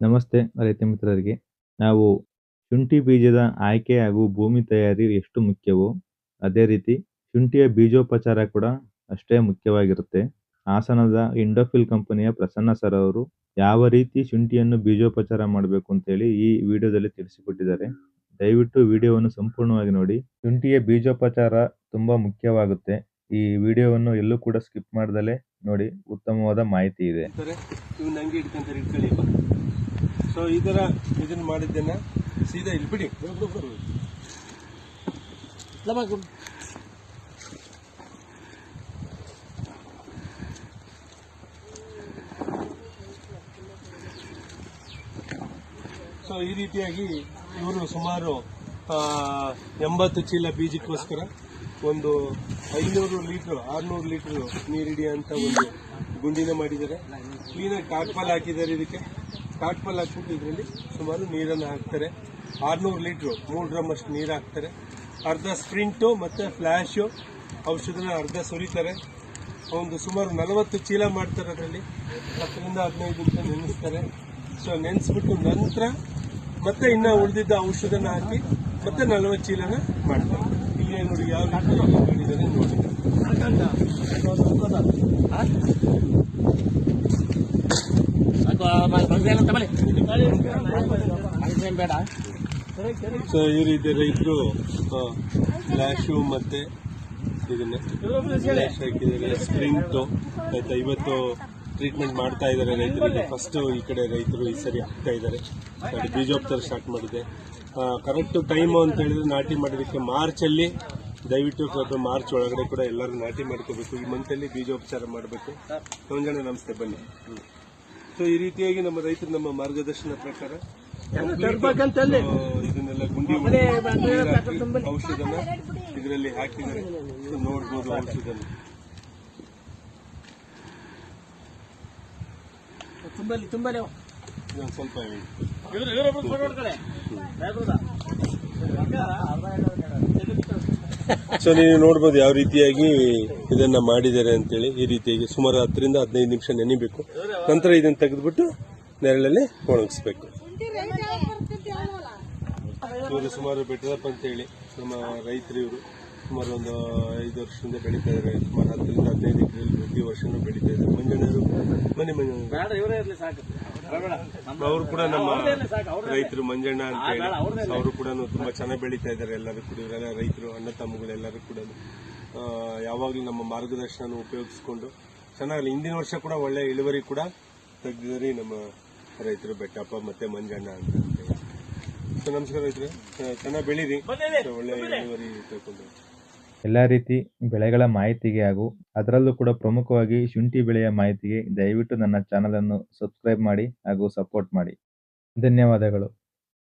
ನಮಸ್ತೆ ರೈತ ಮಿತ್ರರಿಗೆ. ನಾವು ಶುಂಠಿ ಬೀಜದ ಆಯ್ಕೆ ಹಾಗೂ ಭೂಮಿ ತಯಾರಿ ಎಷ್ಟು ಮುಖ್ಯವೋ, ಅದೇ ರೀತಿ ಶುಂಠಿಯ ಬೀಜೋಪಚಾರ ಕೂಡ ಅಷ್ಟೇ ಮುಖ್ಯವಾಗಿರುತ್ತೆ. ಹಾಸನದ ಇಂಡೋಫಿಲ್ ಕಂಪನಿಯ ಪ್ರಸನ್ನ ಸರ್ ಅವರು ಯಾವ ರೀತಿ ಶುಂಠಿಯನ್ನು ಬೀಜೋಪಚಾರ ಮಾಡಬೇಕು ಅಂತೇಳಿ ಈ ವಿಡಿಯೋದಲ್ಲಿ ತಿಳಿಸಿಕೊಟ್ಟಿದ್ದಾರೆ. ದಯವಿಟ್ಟು ವಿಡಿಯೋವನ್ನು ಸಂಪೂರ್ಣವಾಗಿ ನೋಡಿ. ಶುಂಠಿಯ ಬೀಜೋಪಚಾರ ತುಂಬಾ ಮುಖ್ಯವಾಗುತ್ತೆ. ಈ ವಿಡಿಯೋವನ್ನು ಎಲ್ಲೂ ಕೂಡ ಸ್ಕಿಪ್ ಮಾಡ್ದಲೇ ನೋಡಿ, ಉತ್ತಮವಾದ ಮಾಹಿತಿ ಇದೆ. ಸೊ ಈ ಥರ ಇದನ್ನು ಮಾಡಿದ್ದೇನೆ ಸೀದಾ ಇಲ್ಲಿ ಬಿಡಿ. ಸೊ ಈ ರೀತಿಯಾಗಿ ಇವರು ಸುಮಾರು 80 ಚೀಲ ಬೀಜಕ್ಕೋಸ್ಕರ ಒಂದು 500 ಲೀಟ್ರ್ 600 ಲೀಟ್ರ್ ನೀರಿಡಿ ಅಂತ ಒಂದು ಗುಂಡಿನ ಮಾಡಿದ್ದಾರೆ. ಕ್ಲೀನಾಗಿ ಟಾರ್ಪಲ್ ಹಾಕಿದ್ದಾರೆ. ಇದಕ್ಕೆ ಟಾರ್ಪಲ್ ಹಾಕ್ಬಿಟ್ಟು ಇದರಲ್ಲಿ ಸುಮಾರು ನೀರನ್ನು ಹಾಕ್ತಾರೆ. 600 ಲೀಟ್ರು 3 ಡ್ರಮ್ ಅಷ್ಟು ನೀರು ಹಾಕ್ತಾರೆ. ಅರ್ಧ ಸ್ಪ್ರಿಂಟು ಮತ್ತು ಫ್ಲ್ಯಾಶು ಔಷಧನ ಅರ್ಧ ಸುರಿತಾರೆ. ಒಂದು ಸುಮಾರು 40 ಚೀಲ ಮಾಡ್ತಾರೆ. ಅದರಲ್ಲಿ 10ರಿಂದ 15 ನಿಮಿಷ ನೆನೆಸ್ತಾರೆ. ಸೊ ನೆನೆಸ್ಬಿಟ್ಟು ನಂತರ ಮತ್ತೆ ಇನ್ನು ಉಳಿದಿದ್ದ ಔಷಧನ ಹಾಕಿ ಮತ್ತೆ 40 ಚೀಲನ ಮಾಡ್ತಾರೆ. ಇಲ್ಲೇ ನೋಡಿ ಯಾವ ರೀತಿ ಹೇಳಿದ್ದಾರೆ ನೋಡಿ. ಸೊ ಈ ರೀತಿ ರೈತರು ಫ್ಲ್ಯಾಶು ಮತ್ತೆ ಇದನ್ನ ಫ್ಲ್ಯಾಶ್ ಹಾಕಿದ್ದಾರೆ. ಸ್ಪ್ರಿಂಟು ಆಯ್ತಾ, ಇವತ್ತು ಟ್ರೀಟ್ಮೆಂಟ್ ಮಾಡ್ತಾ ಇದ್ದಾರೆ ರೈತರಿಗೆ. ಫಸ್ಟ್ ಈ ಕಡೆ ರೈತರು ಈ ಸರಿ ಹಾಕ್ತಾ ಇದ್ದಾರೆ. ಬೀಜೋಪಚಾರ ಸ್ಟಾರ್ಟ್ ಮಾಡಿದೆ. ಕರೆಕ್ಟ್ ಟೈಮು ಅಂತ ಹೇಳಿದ್ರೆ ನಾಟಿ ಮಾಡೋದಕ್ಕೆ ಮಾರ್ಚಲ್ಲಿ, ದಯವಿಟ್ಟು ಮಾರ್ಚ್ ಒಳಗಡೆ ಕೂಡ ಎಲ್ಲರೂ ನಾಟಿ ಮಾಡ್ಕೋಬೇಕು. ಈ ಮಂತಲ್ಲಿ ಬೀಜೋಪಚಾರ ಮಾಡಬೇಕು. ಒಂದ್ ನಮಸ್ತೆ, ಬನ್ನಿ. ಸೊ ಈ ರೀತಿಯಾಗಿ ನಮ್ಮ ರೈತರು ನಮ್ಮ ಮಾರ್ಗದರ್ಶನ ಪ್ರಕಾರ ಇದನ್ನೆಲ್ಲ ಗುಂಡಿ ಔಷಧನ ಇದರಲ್ಲಿ ಹಾಕಿದ್ದಾರೆ. ನೋಡ್ಬೋದು ಔಷಧನ ಸ್ವಲ್ಪ ಸೊ ನೀವು ನೋಡ್ಬೋದು ಯಾವ ರೀತಿಯಾಗಿ ಇದನ್ನ ಮಾಡಿದ್ದಾರೆ ಅಂತೇಳಿ. ಈ ರೀತಿಯಾಗಿ ಸುಮಾರು 10ರಿಂದ 15 ನಿಮಿಷ ನೆನಿಬೇಕು. ನಂತರ ಇದನ್ನು ತೆಗೆದುಬಿಟ್ಟು ನೆರಳಲ್ಲಿ ಒಣಗಿಸ್ಬೇಕು. ಇವರು ಸುಮಾರು ಬೆಟ್ಟದಪ್ಪ ಅಂತೇಳಿ ನಮ್ಮ ರೈತರು. ಇವರು ಸುಮಾರು ಒಂದು 5 ವರ್ಷದಿಂದ ಬೆಳೀತಾ ಇದ್ದಾರೆ. ಸುಮಾರು 10ರಿಂದ 15 ಎಕರೆಯಲ್ಲಿ ಪ್ರತಿ ವರ್ಷನೂ ಬೆಳೀತಾ ಇದ್ದಾರೆ. ಮಂಜಣ್ಣರು ಅವರು ಕೂಡ ನಮ್ಮ ರೈತರು, ಮಂಜಣ್ಣ ಅಂತ ಹೇಳಿ ಅವರು ಕೂಡ ತುಂಬಾ ಚೆನ್ನಾಗಿ ಬೆಳೀತಾ ಇದ್ದಾರೆ. ಎಲ್ಲರೂ ಕೂಡ ಇವರೆಲ್ಲ ರೈತರು, ಅಣ್ಣ ತಮ್ಮಗಳೆಲ್ಲರೂ ಕೂಡ ಯಾವಾಗಲೂ ನಮ್ಮ ಮಾರ್ಗದರ್ಶನ ಉಪಯೋಗಿಸ್ಕೊಂಡು ಚೆನ್ನಾಗಲ್ಲ. ಹಿಂದಿನ ವರ್ಷ ಕೂಡ ಒಳ್ಳೆ ಇಳುವರಿ ಕೂಡ ತೆಗೆದಿದ್ದಾರೆ ನಮ್ಮ ರೈತರು, ಬೆಟ್ಟಪ್ಪ ಮತ್ತೆ ಮಂಜಣ್ಣ ಅಂತ ಹೇಳಿ. ಸೊ ನಮಸ್ಕಾರ ರೈತರು, ಚೆನ್ನಾಗಿ ಬೆಳೀರಿ, ಒಳ್ಳೆ ಇಳುವರಿ ತಗೊಂಡು. ಎಲ್ಲ ರೀತಿ ಬೆಳೆಗಳ ಮಾಹಿತಿಗೆ ಹಾಗೂ ಅದರಲ್ಲೂ ಕೂಡ ಪ್ರಮುಖವಾಗಿ ಶುಂಠಿ ಬೆಳೆಯ ಮಾಹಿತಿಗೆ ದಯವಿಟ್ಟು ನನ್ನ ಚಾನಲ್ ಅನ್ನು ಸಬ್ಸ್ಕ್ರೈಬ್ ಮಾಡಿ ಹಾಗೂ ಸಪೋರ್ಟ್ ಮಾಡಿ. ಧನ್ಯವಾದಗಳು.